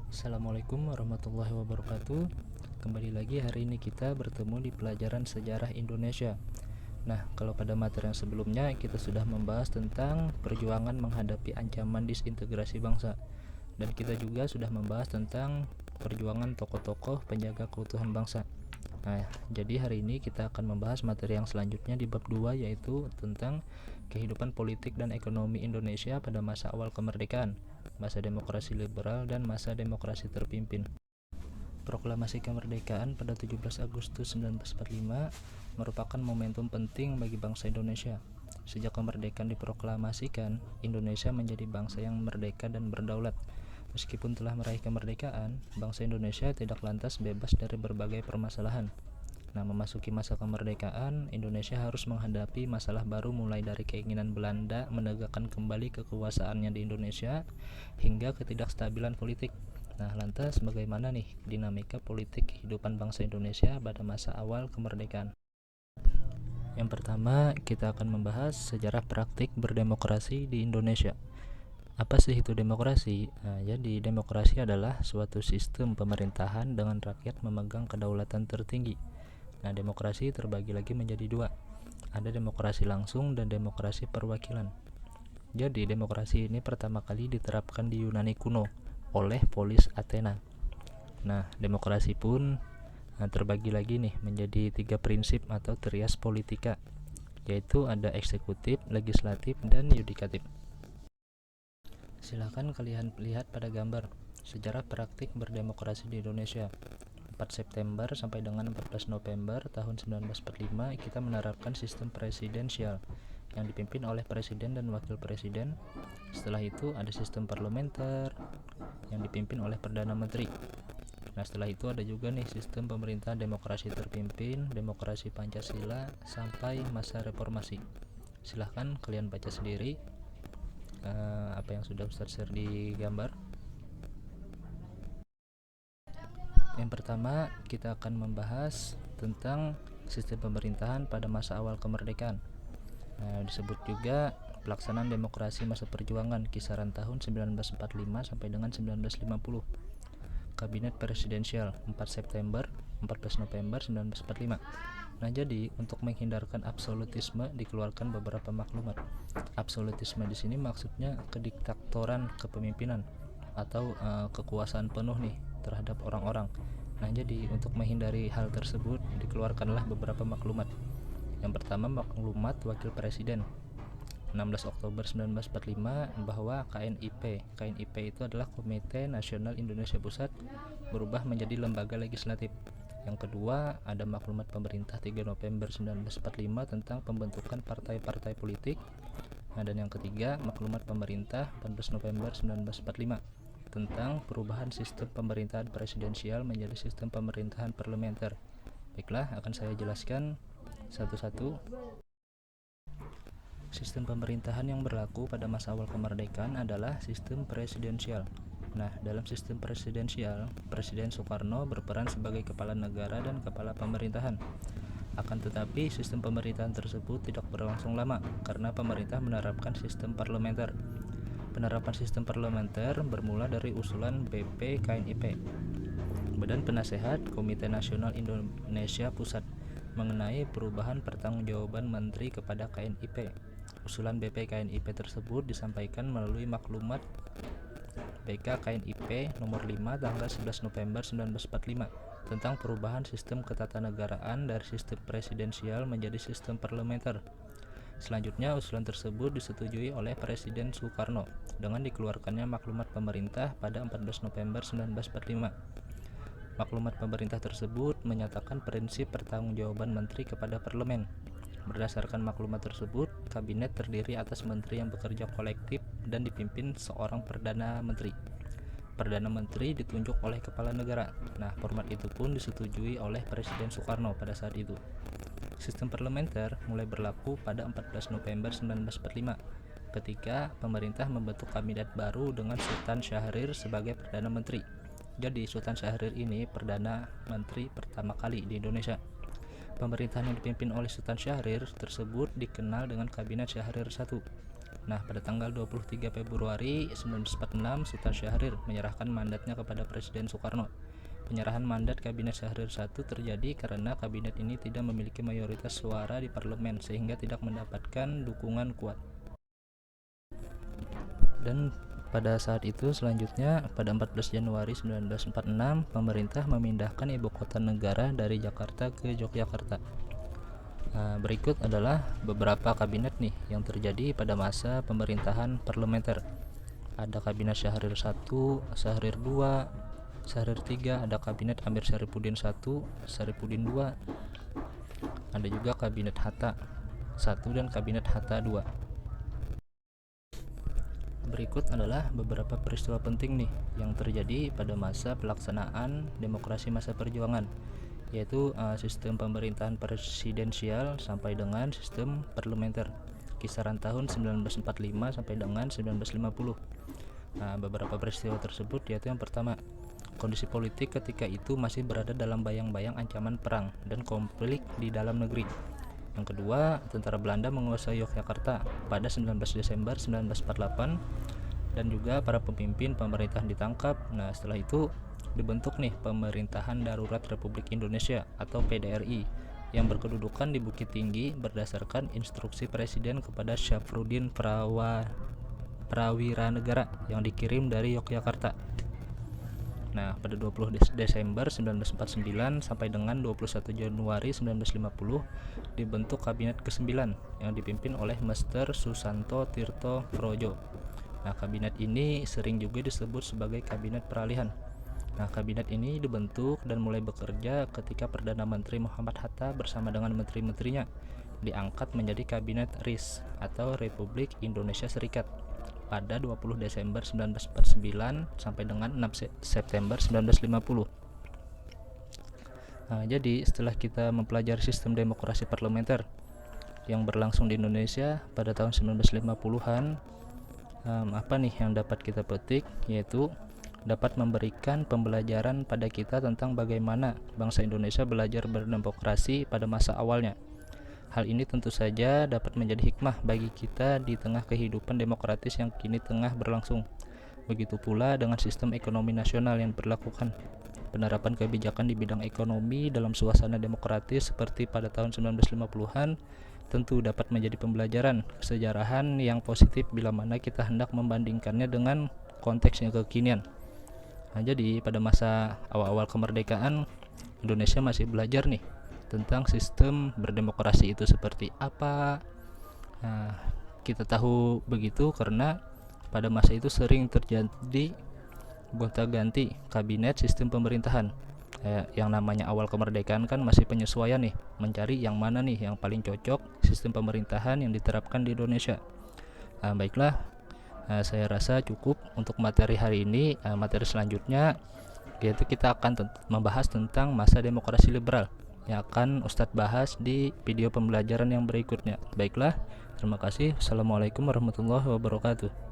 Assalamualaikum warahmatullahi wabarakatuh. Kembali lagi hari ini kita bertemu di pelajaran sejarah Indonesia. Nah, kalau pada materi yang sebelumnya kita sudah membahas tentang perjuangan menghadapi ancaman disintegrasi bangsa. Dan kita juga sudah membahas tentang perjuangan tokoh-tokoh penjaga keutuhan bangsa. Nah, jadi hari ini kita akan membahas materi yang selanjutnya di bab 2, yaitu tentang kehidupan politik dan ekonomi Indonesia pada masa awal kemerdekaan, masa demokrasi liberal dan masa demokrasi terpimpin. Proklamasi kemerdekaan pada 17 Agustus 1945 merupakan momentum penting bagi bangsa Indonesia. Sejak kemerdekaan diproklamasikan, Indonesia menjadi bangsa yang merdeka dan berdaulat. Meskipun telah meraih kemerdekaan, bangsa Indonesia tidak lantas bebas dari berbagai permasalahan. Nah, memasuki masa kemerdekaan, Indonesia harus menghadapi masalah baru, mulai dari keinginan Belanda menegakkan kembali kekuasaannya di Indonesia hingga ketidakstabilan politik. Nah, lantas bagaimana nih dinamika politik kehidupan bangsa Indonesia pada masa awal kemerdekaan? Yang pertama, kita akan membahas sejarah praktik berdemokrasi di Indonesia. Apa sih itu demokrasi? Nah, jadi demokrasi adalah suatu sistem pemerintahan dengan rakyat memegang kedaulatan tertinggi. Nah, demokrasi terbagi lagi menjadi dua. Ada demokrasi langsung dan demokrasi perwakilan. Jadi, demokrasi ini pertama kali diterapkan di Yunani kuno oleh Polis Athena. Nah, demokrasi pun terbagi lagi nih menjadi 3 prinsip atau trias politika, yaitu ada eksekutif, legislatif, dan yudikatif. Silakan kalian lihat pada gambar sejarah praktik berdemokrasi di Indonesia. 4 September sampai dengan 14 November tahun 1945 kita menerapkan sistem presidensial yang dipimpin oleh presiden dan wakil presiden. Setelah itu ada sistem parlementer yang dipimpin oleh perdana menteri. Nah, setelah itu ada juga nih sistem pemerintahan demokrasi terpimpin, demokrasi Pancasila, sampai masa reformasi. Silahkan kalian baca sendiri apa yang sudah Ustaz share di gambar. Yang pertama, kita akan membahas tentang sistem pemerintahan pada masa awal kemerdekaan. Nah, disebut juga pelaksanaan demokrasi masa perjuangan kisaran tahun 1945 sampai dengan 1950. Kabinet presidensial 4 September 14 November 1945. Nah, jadi untuk menghindarkan absolutisme dikeluarkan beberapa maklumat. Absolutisme di sini maksudnya kediktatoran kepemimpinan atau kekuasaan penuh nih terhadap orang-orang. Nah, jadi untuk menghindari hal tersebut dikeluarkanlah beberapa maklumat. Yang pertama, maklumat wakil presiden 16 Oktober 1945 bahwa KNIP itu adalah Komite Nasional Indonesia Pusat berubah menjadi lembaga legislatif. Yang kedua, ada maklumat pemerintah 3 November 1945 tentang pembentukan partai-partai politik. Nah, dan yang ketiga, maklumat pemerintah 14 November 1945 tentang perubahan sistem pemerintahan presidensial menjadi sistem pemerintahan parlementer. Baiklah, akan saya jelaskan satu-satu. Sistem pemerintahan yang berlaku pada masa awal kemerdekaan adalah sistem presidensial. Nah, dalam sistem presidensial, Presiden Soekarno berperan sebagai kepala negara dan kepala pemerintahan. Akan tetapi, sistem pemerintahan tersebut tidak berlangsung lama karena pemerintah menerapkan sistem parlementer. Penerapan sistem parlementer bermula dari usulan BP KNIP, Badan Penasehat Komite Nasional Indonesia Pusat, mengenai perubahan pertanggungjawaban menteri kepada KNIP. Usulan BP KNIP tersebut disampaikan melalui maklumat BK KNIP nomor 5 tanggal 11 November 1945 tentang perubahan sistem ketatanegaraan dari sistem presidensial menjadi sistem parlementer. Selanjutnya, usulan tersebut disetujui oleh Presiden Soekarno dengan dikeluarkannya maklumat pemerintah pada 14 November 1945. Maklumat pemerintah tersebut menyatakan prinsip pertanggungjawaban menteri kepada parlemen. Berdasarkan maklumat tersebut, kabinet terdiri atas menteri yang bekerja kolektif dan dipimpin seorang perdana menteri. Perdana menteri ditunjuk oleh kepala negara. Nah, format itu pun disetujui oleh Presiden Soekarno pada saat itu. Sistem parlementer mulai berlaku pada 14 November 1945 ketika pemerintah membentuk kabinet baru dengan Sultan Syahrir sebagai perdana menteri. Jadi Sultan Syahrir ini perdana menteri pertama kali di Indonesia. Pemerintahan yang dipimpin oleh Sultan Syahrir tersebut dikenal dengan Kabinet Syahrir I. Nah, pada tanggal 23 Februari 1946, Sultan Syahrir menyerahkan mandatnya kepada Presiden Soekarno. Penyerahan mandat Kabinet Syahrir I terjadi karena kabinet ini tidak memiliki mayoritas suara di parlemen sehingga tidak mendapatkan dukungan kuat. Dan pada saat itu selanjutnya pada 14 Januari 1946 pemerintah memindahkan ibu kota negara dari Jakarta ke Yogyakarta. Berikut adalah beberapa kabinet nih yang terjadi pada masa pemerintahan parlementer. Ada kabinet Syahrir I, Syahrir II, Syahrir III, ada kabinet Amir Syarifuddin I, Syarifuddin II, ada juga kabinet Hatta I dan kabinet Hatta II. Berikut adalah beberapa peristiwa penting nih yang terjadi pada masa pelaksanaan demokrasi masa perjuangan, yaitu sistem pemerintahan presidensial sampai dengan sistem parlementer kisaran tahun 1945 sampai dengan 1950. Beberapa peristiwa tersebut yaitu yang pertama, kondisi politik ketika itu masih berada dalam bayang-bayang ancaman perang dan konflik di dalam negeri. Yang kedua, tentara Belanda menguasai Yogyakarta pada 19 Desember 1948 dan juga para pemimpin pemerintahan ditangkap. Nah, setelah itu dibentuk nih Pemerintahan Darurat Republik Indonesia atau PDRI yang berkedudukan di Bukit Tinggi berdasarkan instruksi Presiden kepada Syafruddin Prawiranegara yang dikirim dari Yogyakarta. Nah, pada 20 Desember 1949 sampai dengan 21 Januari 1950 dibentuk Kabinet ke-9 yang dipimpin oleh Mr. Susanto Tirto Projo. Nah, kabinet ini sering juga disebut sebagai Kabinet Peralihan. Nah, kabinet ini dibentuk dan mulai bekerja ketika Perdana Menteri Muhammad Hatta bersama dengan menteri-menterinya diangkat menjadi Kabinet RIS atau Republik Indonesia Serikat pada 20 Desember 1949 sampai dengan 6 September 1950. Jadi setelah kita mempelajari sistem demokrasi parlementer yang berlangsung di Indonesia pada tahun 1950-an, apa nih yang dapat kita petik, yaitu dapat memberikan pembelajaran pada kita tentang bagaimana bangsa Indonesia belajar berdemokrasi pada masa awalnya. Hal ini tentu saja dapat menjadi hikmah bagi kita di tengah kehidupan demokratis yang kini tengah berlangsung. Begitu pula dengan sistem ekonomi nasional yang diberlakukan. Penerapan kebijakan di bidang ekonomi dalam suasana demokratis seperti pada tahun 1950-an tentu dapat menjadi pembelajaran kesejarahan yang positif bila mana kita hendak membandingkannya dengan konteks yang kekinian. Jadi pada masa awal-awal kemerdekaan Indonesia masih belajar nih tentang sistem berdemokrasi itu seperti apa. Kita tahu begitu karena pada masa itu sering terjadi gonta-ganti kabinet sistem pemerintahan. Yang namanya awal kemerdekaan kan masih penyesuaian nih, mencari yang mana nih yang paling cocok sistem pemerintahan yang diterapkan di Indonesia. Baiklah, saya rasa cukup untuk materi hari ini. Materi selanjutnya yaitu kita akan membahas tentang masa demokrasi liberal yang akan Ustadz bahas di video pembelajaran yang berikutnya. Baiklah, terima kasih. Assalamualaikum warahmatullahi wabarakatuh.